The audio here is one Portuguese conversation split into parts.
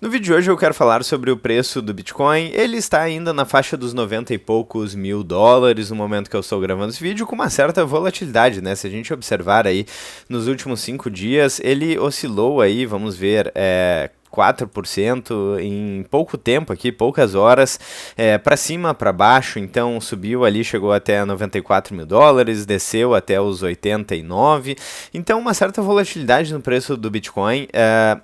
No vídeo de hoje eu quero falar sobre o preço do Bitcoin. Ele está ainda na faixa dos 90 e poucos mil dólares no momento que eu estou gravando esse vídeo, com uma certa volatilidade, né? Se a gente observar aí nos últimos 5 dias, ele oscilou aí, vamos ver, 4% em pouco tempo aqui, poucas horas, para cima, para baixo, então subiu ali, chegou até 94 mil dólares, desceu até os 89, então uma certa volatilidade no preço do Bitcoin,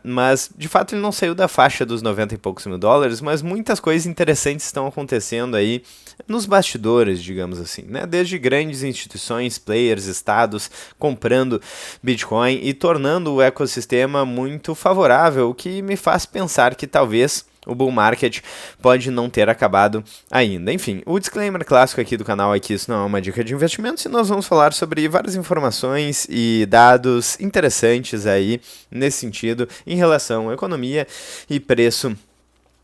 mas de fato ele não saiu da faixa dos 90 e poucos mil dólares, mas muitas coisas interessantes estão acontecendo aí nos bastidores, digamos assim, né? Desde grandes instituições, players, estados comprando Bitcoin e tornando o ecossistema muito favorável, o que me faz pensar que talvez o bull market pode não ter acabado ainda. Enfim, o disclaimer clássico aqui do canal é que isso não é uma dica de investimento, e nós vamos falar sobre várias informações e dados interessantes aí nesse sentido em relação à economia e preço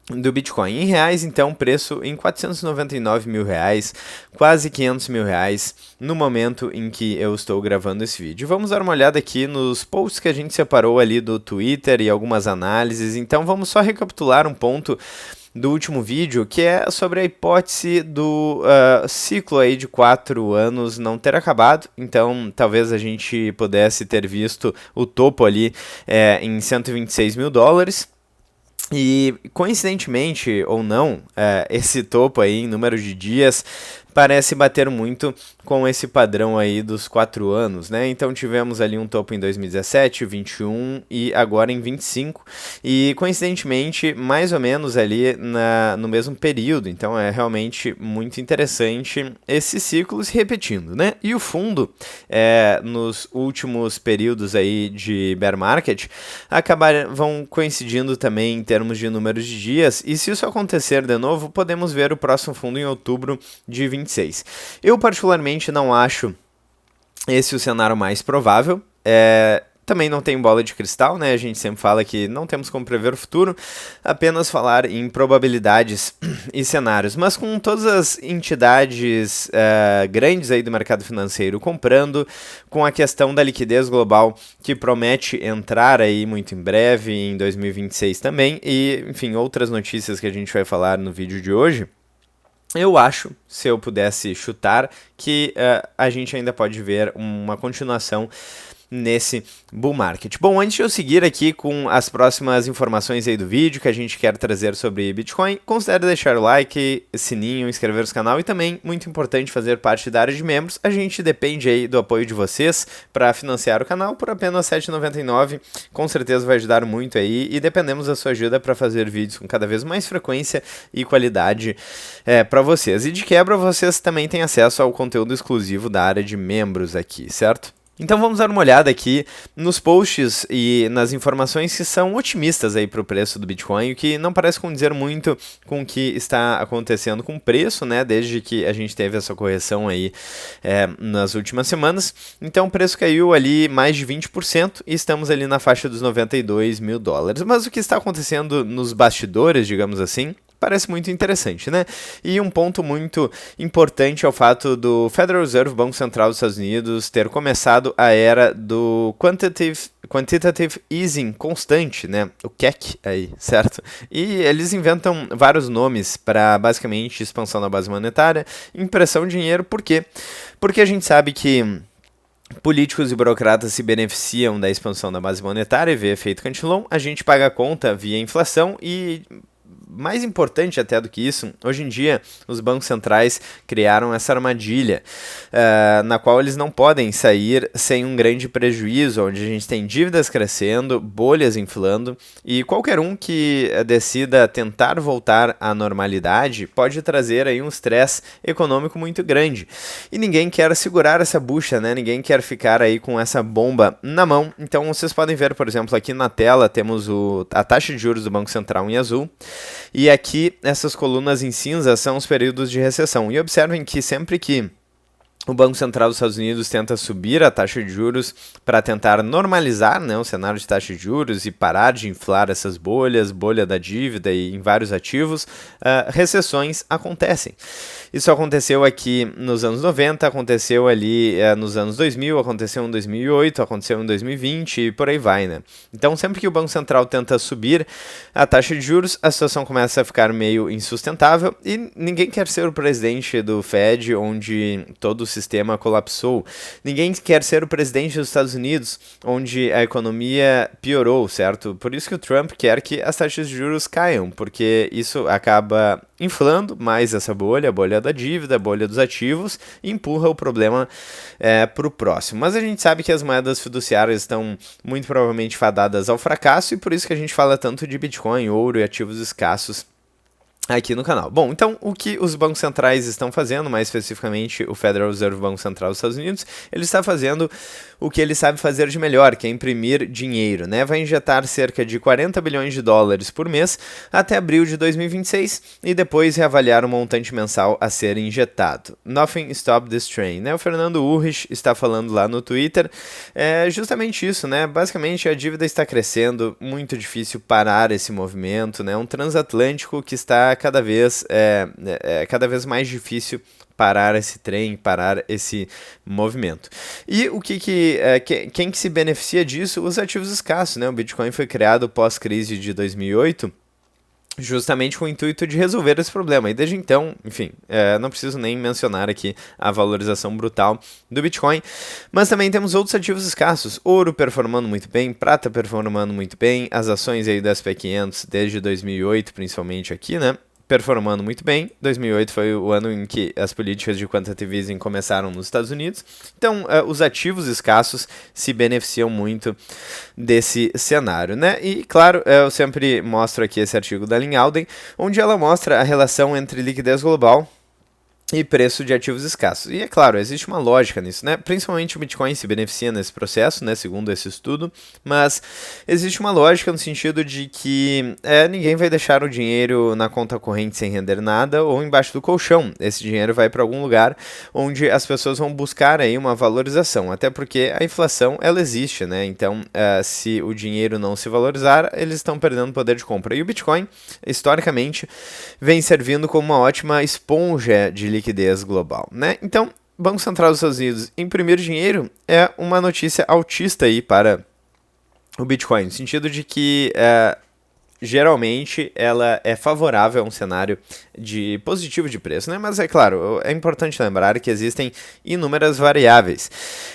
do Bitcoin. Em reais, então, preço em 499 mil reais, quase 500 mil reais no momento em que eu estou gravando esse vídeo. Vamos dar uma olhada aqui nos posts que a gente separou ali do Twitter e algumas análises. Então vamos só recapitular um ponto do último vídeo, que é sobre a hipótese do ciclo aí de 4 anos não ter acabado. Então talvez a gente pudesse ter visto o topo ali em 126 mil dólares. E, coincidentemente ou não, esse topo aí em número de dias parece bater muito com esse padrão aí dos 4 anos, né? Então tivemos ali um topo em 2017, 21 e agora em 25, e coincidentemente mais ou menos ali no mesmo período. Então é realmente muito interessante esses ciclos se repetindo, né? E o fundo, nos últimos períodos aí de bear market, vão coincidindo também em termos de números de dias, e se isso acontecer de novo, podemos ver o próximo fundo em outubro de 26. Eu particularmente não acho esse o cenário mais provável. Também não tem bola de cristal, né? A gente sempre fala que não temos como prever o futuro, apenas falar em probabilidades e cenários. Mas com todas as entidades grandes aí do mercado financeiro comprando, com a questão da liquidez global que promete entrar aí muito em breve, em 2026 também, e enfim, outras notícias que a gente vai falar no vídeo de hoje, eu acho, se eu pudesse chutar, que a gente ainda pode ver uma continuação nesse bull market. Bom, antes de eu seguir aqui com as próximas informações aí do vídeo que a gente quer trazer sobre Bitcoin, considere deixar o like, sininho, inscrever no canal e também, muito importante, fazer parte da área de membros. A gente depende aí do apoio de vocês para financiar o canal por apenas R$ 7,99. Com certeza vai ajudar muito aí e dependemos da sua ajuda para fazer vídeos com cada vez mais frequência e qualidade para vocês. E de quebra, vocês também têm acesso ao conteúdo exclusivo da área de membros aqui, certo? Então vamos dar uma olhada aqui nos posts e nas informações que são otimistas aí para o preço do Bitcoin, o que não parece condizer muito com o que está acontecendo com o preço, né, desde que a gente teve essa correção aí nas últimas semanas. Então o preço caiu ali mais de 20% e estamos ali na faixa dos 92 mil dólares. Mas o que está acontecendo nos bastidores, digamos assim, parece muito interessante, né? E um ponto muito importante é o fato do Federal Reserve, Banco Central dos Estados Unidos, ter começado a era do Quantitative Easing constante, né? O QEC aí, certo? E eles inventam vários nomes para basicamente expansão da base monetária, impressão de dinheiro. Por quê? Porque a gente sabe que políticos e burocratas se beneficiam da expansão da base monetária via efeito Cantillon, a gente paga a conta via inflação e, mais importante até do que isso, hoje em dia os bancos centrais criaram essa armadilha na qual eles não podem sair sem um grande prejuízo, onde a gente tem dívidas crescendo, bolhas inflando, e qualquer um que decida tentar voltar à normalidade pode trazer aí um estresse econômico muito grande. E ninguém quer segurar essa bucha, né? Ninguém quer ficar aí com essa bomba na mão. Então vocês podem ver, por exemplo, aqui na tela temos a taxa de juros do Banco Central em azul. E aqui, essas colunas em cinza são os períodos de recessão. E observem que sempre que O Banco Central dos Estados Unidos tenta subir a taxa de juros para tentar normalizar, né, o cenário de taxa de juros e parar de inflar essas bolhas, bolha da dívida e em vários ativos. Recessões acontecem. Isso aconteceu aqui nos anos 90, aconteceu ali nos anos 2000, aconteceu em 2008, aconteceu em 2020 e por aí vai, né? Então, sempre que o Banco Central tenta subir a taxa de juros, a situação começa a ficar meio insustentável e ninguém quer ser o presidente do Fed, onde todo o sistema colapsou. Ninguém quer ser o presidente dos Estados Unidos, onde a economia piorou, certo? Por isso que o Trump quer que as taxas de juros caiam, porque isso acaba inflando mais essa bolha, a bolha da dívida, a bolha dos ativos, e empurra o problema para o próximo. Mas a gente sabe que as moedas fiduciárias estão muito provavelmente fadadas ao fracasso, e por isso que a gente fala tanto de Bitcoin, ouro e ativos escassos aqui no canal. Bom, então o que os bancos centrais estão fazendo, mais especificamente o Federal Reserve, Banco Central dos Estados Unidos, ele está fazendo o que ele sabe fazer de melhor, que é imprimir dinheiro, né? Vai injetar cerca de 40 bilhões de dólares por mês até abril de 2026 e depois reavaliar o montante mensal a ser injetado. Nothing stop this train, né? O Fernando Urrich está falando lá no Twitter, justamente isso, né? Basicamente a dívida está crescendo, muito difícil parar esse movimento, né? Um transatlântico que está cada vez mais difícil parar esse trem, parar esse movimento. E quem que se beneficia disso? Os ativos escassos, né? O Bitcoin foi criado pós-crise de 2008, justamente com o intuito de resolver esse problema. E desde então, enfim, não preciso nem mencionar aqui a valorização brutal do Bitcoin, mas também temos outros ativos escassos, ouro performando muito bem, prata performando muito bem, as ações aí do S&P 500 desde 2008, principalmente aqui, né? Performando muito bem. 2008 foi o ano em que as políticas de quantitative easing começaram nos Estados Unidos. Então, os ativos escassos se beneficiam muito desse cenário, né? E, claro, eu sempre mostro aqui esse artigo da Lynn Alden, onde ela mostra a relação entre liquidez global e preço de ativos escassos. E é claro, existe uma lógica nisso, né? Principalmente o Bitcoin se beneficia nesse processo, né? Segundo esse estudo, mas existe uma lógica no sentido de que ninguém vai deixar o dinheiro na conta corrente sem render nada ou embaixo do colchão. Esse dinheiro vai para algum lugar onde as pessoas vão buscar aí uma valorização, até porque a inflação, ela existe, né? Então, se o dinheiro não se valorizar, eles estão perdendo poder de compra. E o Bitcoin, historicamente, vem servindo como uma ótima esponja de liquidez global, né? Então, Banco Central dos Estados Unidos imprimir dinheiro é uma notícia altista aí para o Bitcoin, no sentido de que geralmente ela é favorável a um cenário de positivo de preço, né? Mas é claro, é importante lembrar que existem inúmeras variáveis.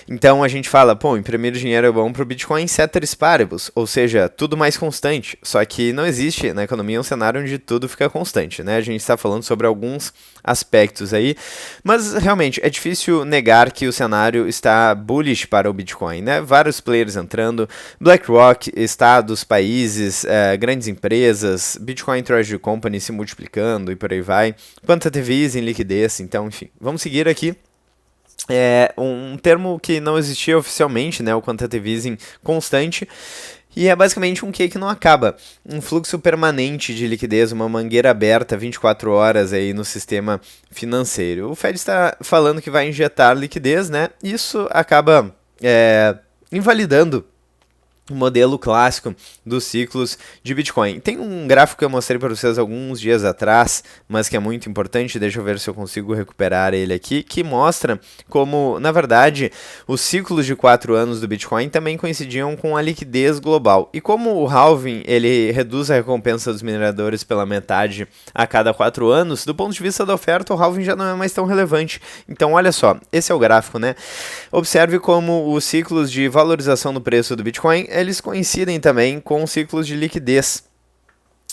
Então a gente fala, imprimir dinheiro é bom para o Bitcoin ceteris paribus, ou seja, tudo mais constante. Só que não existe na economia um cenário onde tudo fica constante, né? A gente está falando sobre alguns aspectos aí, mas realmente é difícil negar que o cenário está bullish para o Bitcoin, né? Vários players entrando, BlackRock, estados, países, grandes empresas, Bitcoin Treasury Company se multiplicando e por aí vai, quantitative easing, liquidez, então enfim, vamos seguir aqui. Um termo que não existia oficialmente, né, o quantitative easing constante, e é basicamente um que não acaba, um fluxo permanente de liquidez, uma mangueira aberta 24 horas aí no sistema financeiro. O Fed está falando que vai injetar liquidez, né, isso acaba invalidando o modelo clássico dos ciclos de Bitcoin. Tem um gráfico que eu mostrei para vocês alguns dias atrás, mas que é muito importante, deixa eu ver se eu consigo recuperar ele aqui, que mostra como, na verdade, os ciclos de 4 anos do Bitcoin também coincidiam com a liquidez global. E como o halving, ele reduz a recompensa dos mineradores pela metade a cada 4 anos, do ponto de vista da oferta, o halving já não é mais tão relevante. Então, olha só, esse é o gráfico, né? Observe como os ciclos de valorização do preço do Bitcoin eles coincidem também com ciclos de liquidez.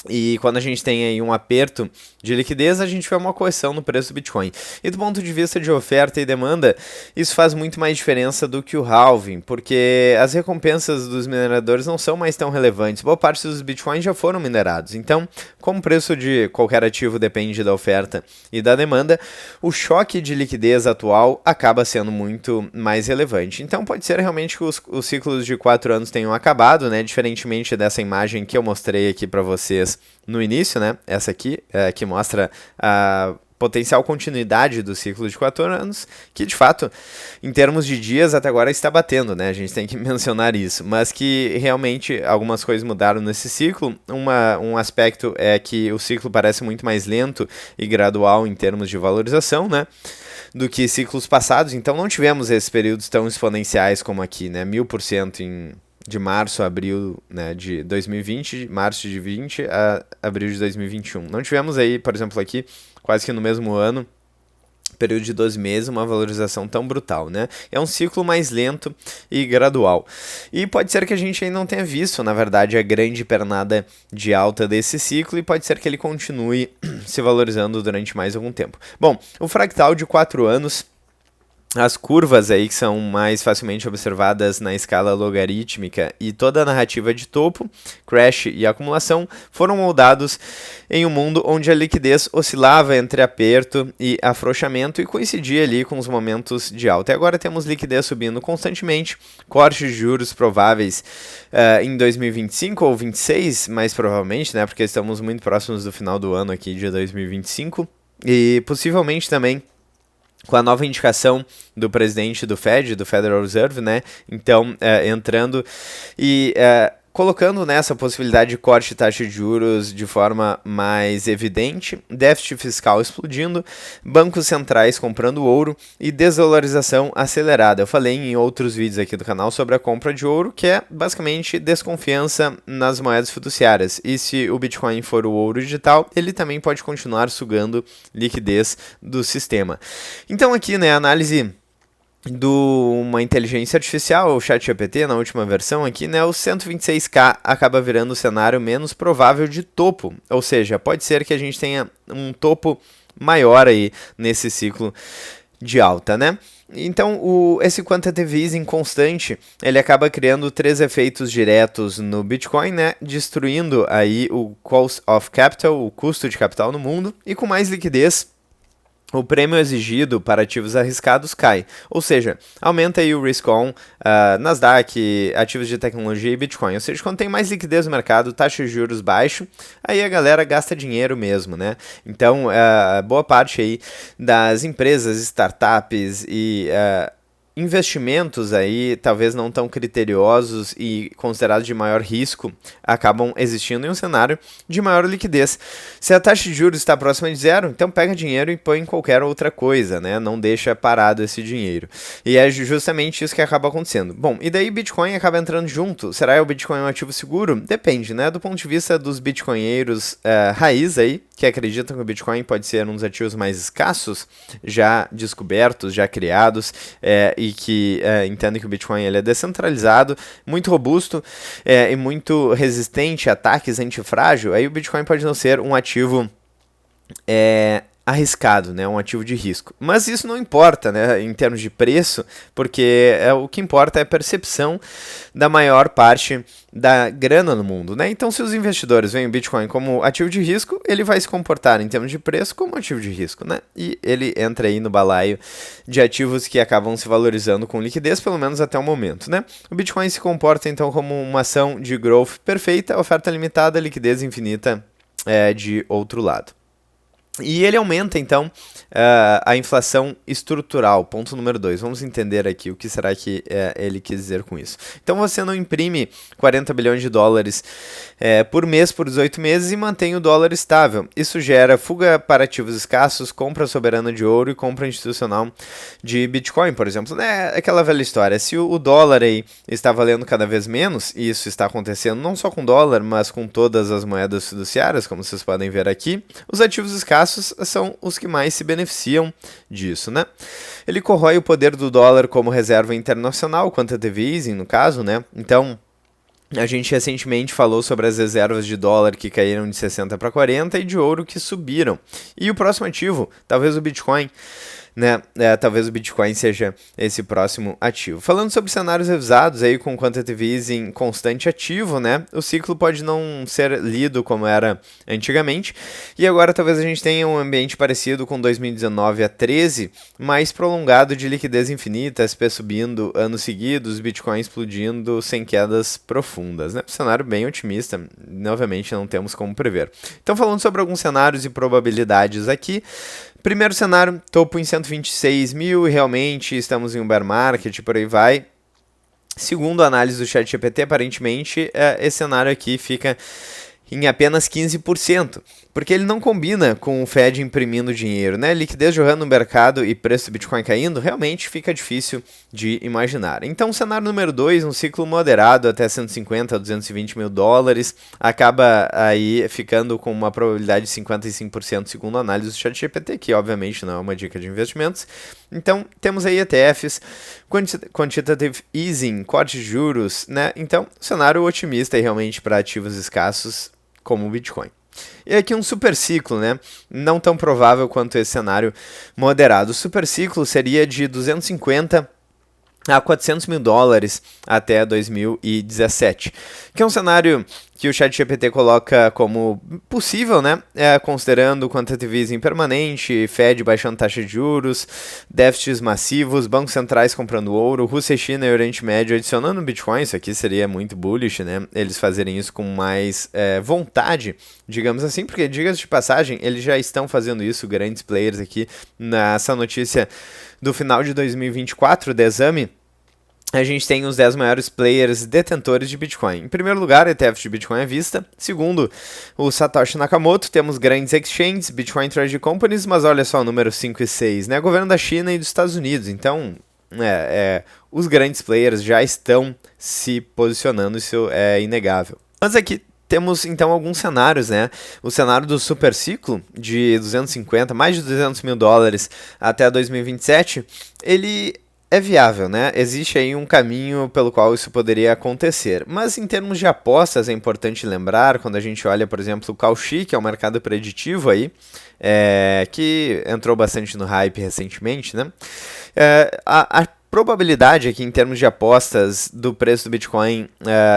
E quando a gente tem aí um aperto de liquidez, a gente vê uma correção no preço do Bitcoin. E do ponto de vista de oferta e demanda, isso faz muito mais diferença do que o halving, porque as recompensas dos mineradores não são mais tão relevantes. Boa parte dos Bitcoins já foram minerados. Então, como o preço de qualquer ativo depende da oferta e da demanda, o choque de liquidez atual acaba sendo muito mais relevante. Então, pode ser realmente que os ciclos de 4 anos tenham acabado, né? Diferentemente dessa imagem que eu mostrei aqui para vocês no início, né? Essa aqui, que mostra a potencial continuidade do ciclo de 4 anos, que de fato, em termos de dias, até agora está batendo, né? A gente tem que mencionar isso, mas que realmente algumas coisas mudaram nesse ciclo. Um aspecto é que o ciclo parece muito mais lento e gradual em termos de valorização, né? Do que ciclos passados, então não tivemos esses períodos tão exponenciais como aqui, né? 1000% de março a abril, né, de 2020, março de 20 a abril de 2021. Não tivemos aí, por exemplo, aqui, quase que no mesmo ano, período de 12 meses, uma valorização tão brutal, né? É um ciclo mais lento e gradual. E pode ser que a gente ainda não tenha visto, na verdade, a grande pernada de alta desse ciclo, e pode ser que ele continue se valorizando durante mais algum tempo. Bom, o fractal de 4 anos, as curvas aí que são mais facilmente observadas na escala logarítmica e toda a narrativa de topo, crash e acumulação foram moldados em um mundo onde a liquidez oscilava entre aperto e afrouxamento e coincidia ali com os momentos de alta. E agora temos liquidez subindo constantemente, cortes de juros prováveis em 2025 ou 2026, mais provavelmente, né, porque estamos muito próximos do final do ano aqui de 2025 e possivelmente também com a nova indicação do presidente do Fed, do Federal Reserve, né? Então, entrando e colocando nessa possibilidade de corte de taxa de juros de forma mais evidente, déficit fiscal explodindo, bancos centrais comprando ouro e desvalorização acelerada. Eu falei em outros vídeos aqui do canal sobre a compra de ouro, que é basicamente desconfiança nas moedas fiduciárias. E se o Bitcoin for o ouro digital, ele também pode continuar sugando liquidez do sistema. Então aqui, né, a análise uma inteligência artificial, o ChatGPT, na última versão aqui, né, o 126K acaba virando o cenário menos provável de topo, ou seja, pode ser que a gente tenha um topo maior aí nesse ciclo de alta, né? Então, esse quantitative easing constante, ele acaba criando 3 efeitos diretos no Bitcoin, né? Destruindo aí o cost of capital, o custo de capital no mundo, e com mais liquidez, o prêmio exigido para ativos arriscados cai, ou seja, aumenta aí o risk-on, Nasdaq, ativos de tecnologia e Bitcoin, ou seja, quando tem mais liquidez no mercado, taxa de juros baixo, aí a galera gasta dinheiro mesmo, né? Então, boa parte aí das empresas, startups e investimentos aí, talvez não tão criteriosos e considerados de maior risco, acabam existindo em um cenário de maior liquidez. Se a taxa de juros está próxima de zero, então pega dinheiro e põe em qualquer outra coisa, né? Não deixa parado esse dinheiro. E é justamente isso que acaba acontecendo. Bom, e daí Bitcoin acaba entrando junto. Será que o Bitcoin é um ativo seguro? Depende, né? Do ponto de vista dos bitcoinheiros raiz aí, que acreditam que o Bitcoin pode ser um dos ativos mais escassos, já descobertos, já criados, e que entendem que o Bitcoin ele é descentralizado, muito robusto e muito resistente a ataques antifrágil, aí o Bitcoin pode não ser um ativo arriscado, né, um ativo de risco. Mas isso não importa, né, em termos de preço, porque o que importa é a percepção da maior parte da grana no mundo, né? Então, se os investidores veem o Bitcoin como ativo de risco, ele vai se comportar em termos de preço como ativo de risco, né? E ele entra aí no balaio de ativos que acabam se valorizando com liquidez, pelo menos até o momento, né? O Bitcoin se comporta então como uma ação de growth perfeita, oferta limitada, liquidez infinita de outro lado. E ele aumenta, então, a inflação estrutural, ponto número 2. Vamos entender aqui o que será que ele quis dizer com isso. Então, você não imprime 40 bilhões de dólares por mês por 18 meses e mantém o dólar estável. Isso gera fuga para ativos escassos, compra soberana de ouro e compra institucional de Bitcoin, por exemplo. É aquela velha história. Se o dólar aí está valendo cada vez menos, e isso está acontecendo não só com o dólar, mas com todas as moedas fiduciárias, como vocês podem ver aqui, os ativos escassos são os que mais se beneficiam disso, né? Ele corrói o poder do dólar como reserva internacional, quantitative easing no caso, né? Então, a gente recentemente falou sobre as reservas de dólar que caíram de 60 para 40 e de ouro que subiram. E o próximo ativo, talvez o Bitcoin, né? Talvez o Bitcoin seja esse próximo ativo. Falando sobre cenários revisados aí com quantitative easing constante ativo, né? O ciclo pode não ser lido como era antigamente e agora talvez a gente tenha um ambiente parecido com 2019 a 13, mais prolongado de liquidez infinita, SP subindo anos seguidos, Bitcoin explodindo sem quedas profundas, né? Um cenário bem otimista, novamente não temos como prever. Então falando sobre alguns cenários e probabilidades aqui, Primeiro cenário, topo em 126 mil, e realmente estamos em um bear market, por aí vai. Segundo a análise do ChatGPT, aparentemente, esse cenário aqui fica em apenas 15%, porque ele não combina com o Fed imprimindo dinheiro, né? Liquidez jorrando no mercado e preço do Bitcoin caindo, realmente fica difícil de imaginar. Então, o cenário número 2, um ciclo moderado até 150 a 220 mil dólares, acaba aí ficando com uma probabilidade de 55% segundo a análise do ChatGPT, que obviamente não é uma dica de investimentos. Então, temos aí ETFs, quantitative easing, corte de juros, né? Então, cenário otimista aí realmente para ativos escassos como o Bitcoin. E aqui um super ciclo, né? Não tão provável quanto esse cenário moderado. O super ciclo seria de 250 a 400 mil dólares até 2017, que é um cenário que o ChatGPT coloca como possível, né? Considerando quantitative easing permanente, Fed baixando taxa de juros, déficits massivos, bancos centrais comprando ouro, Rússia, China e Oriente Médio adicionando Bitcoin. Isso aqui seria muito bullish, né? Eles fazerem isso com mais vontade, digamos assim, porque, diga-se de passagem, eles já estão fazendo isso, grandes players aqui. Nessa notícia do final de 2024, da Exame, a gente tem os 10 maiores players detentores de Bitcoin. Em primeiro lugar, ETF de Bitcoin à vista. Segundo, o Satoshi Nakamoto. Temos grandes exchanges, Bitcoin Treasury Companies, mas olha só o número 5 e 6, né? Governo da China e dos Estados Unidos. Então, os grandes players já estão se posicionando, isso é inegável. Mas aqui temos então alguns cenários, né? O cenário do super ciclo de 250, mais de 200 mil dólares até 2027, ele é viável, né? Existe aí um caminho pelo qual isso poderia acontecer. Mas em termos de apostas, é importante lembrar, quando a gente olha, por exemplo, o Kalshi, que é um mercado preditivo aí, que entrou bastante no hype recentemente, né? A probabilidade aqui em termos de apostas do preço do Bitcoin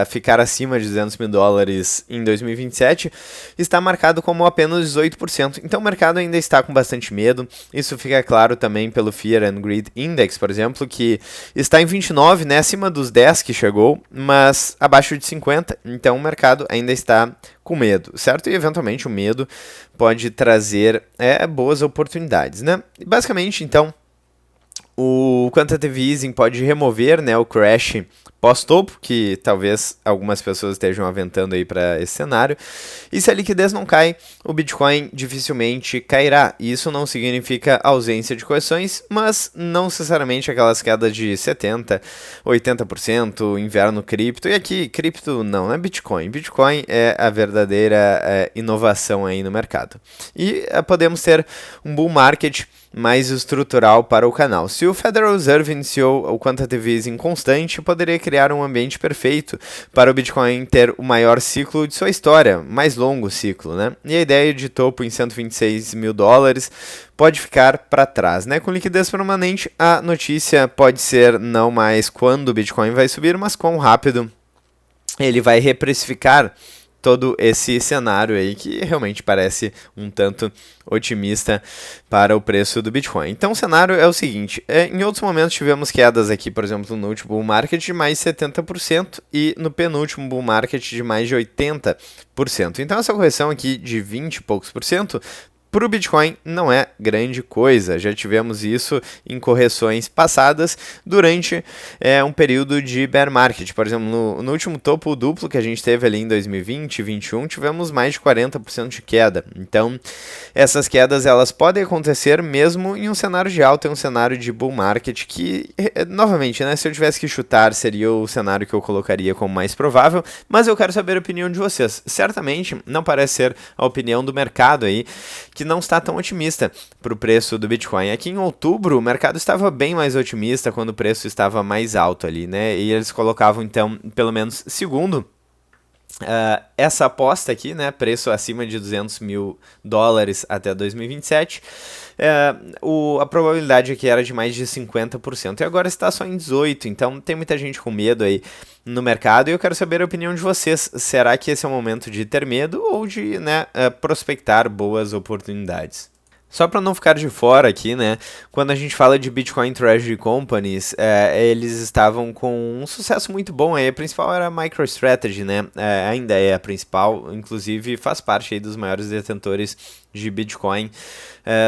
ficar acima de 200 mil dólares em 2027 está marcado como apenas 18%. Então o mercado ainda está com bastante medo. Isso fica claro também pelo Fear and Greed Index, por exemplo, que está em 29, né, acima dos 10 que chegou, mas abaixo de 50. Então o mercado ainda está com medo, certo? E eventualmente o medo pode trazer boas oportunidades, né? Basicamente, então, o quantitative easing pode remover, né, o crash pós-topo, que talvez algumas pessoas estejam aventando aí para esse cenário. E se a liquidez não cai, o Bitcoin dificilmente cairá. E isso não significa ausência de correções, mas não necessariamente aquelas quedas de 70%, 80%, inverno cripto. E aqui, cripto não é Bitcoin. Bitcoin é a verdadeira inovação aí no mercado. E podemos ter um bull market mais estrutural para o canal. Se o Federal Reserve iniciou o quantitative easing constante, poderia criar um ambiente perfeito para o Bitcoin ter o maior ciclo de sua história, mais longo ciclo, né? E a ideia de topo em 126 mil dólares pode ficar para trás, né? Com liquidez permanente, a notícia pode ser não mais quando o Bitcoin vai subir, mas quão rápido ele vai reprecificar todo esse cenário aí que realmente parece um tanto otimista para o preço do Bitcoin. Então o cenário é o seguinte, em outros momentos tivemos quedas aqui, por exemplo, no último bull market de mais 70% e no penúltimo bull market de mais de 80%. Então essa correção aqui de 20 e poucos por cento para o Bitcoin não é grande coisa, já tivemos isso em correções passadas durante um período de bear market. Por exemplo, no último topo duplo que a gente teve ali em 2020 e 2021, tivemos mais de 40% de queda. Então, essas quedas elas podem acontecer mesmo em um cenário de alta, em um cenário de bull market que, novamente, né, se eu tivesse que chutar, seria o cenário que eu colocaria como mais provável, mas eu quero saber a opinião de vocês. Certamente não parece ser a opinião do mercado aí, que não está tão otimista para o preço do Bitcoin. Aqui em outubro, o mercado estava bem mais otimista quando o preço estava mais alto ali, né? E eles colocavam, então, pelo menos segundo essa aposta aqui, né, preço acima de 200 mil dólares até 2027, a probabilidade aqui era de mais de 50%, e agora está só em 18%, então tem muita gente com medo aí no mercado, e eu quero saber a opinião de vocês. Será que esse é o momento de ter medo ou de, né, prospectar boas oportunidades? Só para não ficar de fora aqui, né? Quando a gente fala de Bitcoin Treasury Companies, eles estavam com um sucesso muito bom aí. A principal era a MicroStrategy, né? Ainda é a principal, inclusive faz parte aí dos maiores detentores de Bitcoin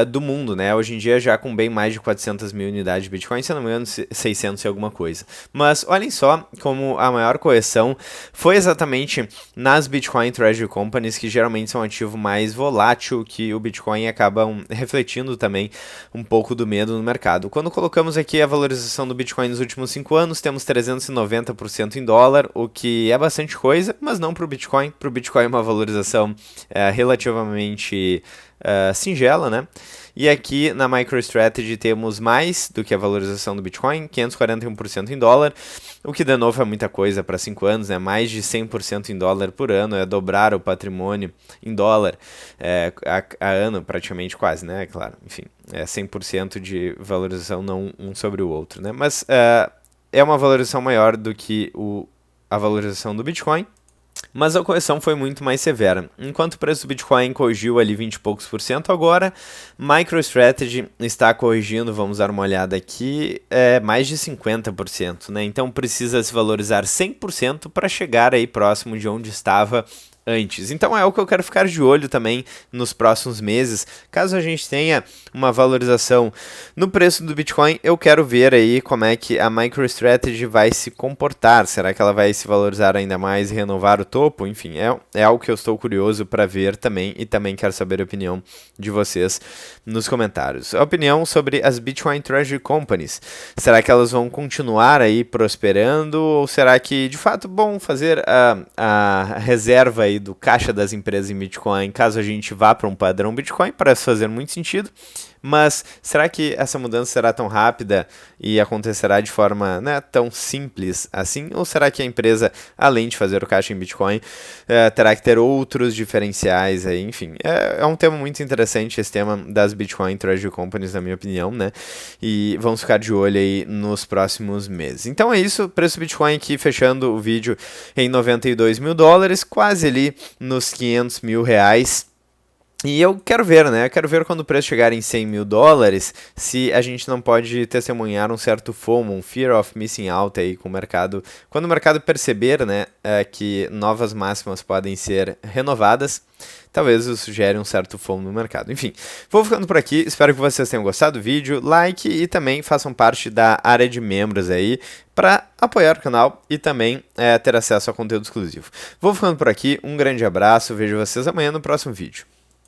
do mundo, né? Hoje em dia já com bem mais de 400 mil unidades de Bitcoin, se não me engano 600 e alguma coisa. Mas olhem só como a maior correção foi exatamente nas Bitcoin Treasury Companies, que geralmente são um ativo mais volátil, que o Bitcoin acaba refletindo também um pouco do medo no mercado. Quando colocamos aqui a valorização do Bitcoin nos últimos 5 anos, temos 390% em dólar, o que é bastante coisa, mas não para o Bitcoin. Para o Bitcoin é uma valorização relativamente singela, né? E aqui na MicroStrategy temos mais do que a valorização do Bitcoin, 541% em dólar, o que de novo é muita coisa para 5 anos, né? Mais de 100% em dólar por ano, é dobrar o patrimônio em dólar a ano, praticamente quase, né? Claro, enfim, é 100% de valorização, não um sobre o outro, né? Mas é uma valorização maior do que a valorização do Bitcoin. Mas a correção foi muito mais severa. Enquanto o preço do Bitcoin corrigiu ali 20 e poucos por cento agora, MicroStrategy está corrigindo, vamos dar uma olhada aqui, mais de 50%, né? Então precisa se valorizar 100% para chegar aí próximo de onde estava antes. Então é o que eu quero ficar de olho também nos próximos meses. Caso a gente tenha uma valorização no preço do Bitcoin, eu quero ver aí como é que a MicroStrategy vai se comportar. Será que ela vai se valorizar ainda mais e renovar o topo? Enfim, é algo que eu estou curioso para ver também e também quero saber a opinião de vocês nos comentários. A opinião sobre as Bitcoin Treasury Companies. Será que elas vão continuar aí prosperando ou será que de fato vão fazer a reserva aí do caixa das empresas em Bitcoin, caso a gente vá para um padrão Bitcoin? Parece fazer muito sentido, mas será que essa mudança será tão rápida e acontecerá de forma tão simples assim? Ou será que a empresa, além de fazer o caixa em Bitcoin, terá que ter outros diferenciais aí? Enfim, é um tema muito interessante esse tema das Bitcoin Treasury Companies, na minha opinião, né? E vamos ficar de olho aí nos próximos meses. Então é isso, preço do Bitcoin aqui fechando o vídeo em 92 mil dólares, quase ali nos 500 mil reais. E eu quero ver, né? Eu quero ver quando o preço chegar em 100 mil dólares, se a gente não pode testemunhar um certo FOMO, um Fear of Missing Out aí com o mercado. Quando o mercado perceber, né, que novas máximas podem ser renovadas, talvez isso gere um certo FOMO no mercado. Enfim, vou ficando por aqui. Espero que vocês tenham gostado do vídeo. Like e também façam parte da área de membros aí para apoiar o canal e também ter acesso a conteúdo exclusivo. Vou ficando por aqui. Um grande abraço. Vejo vocês amanhã no próximo vídeo.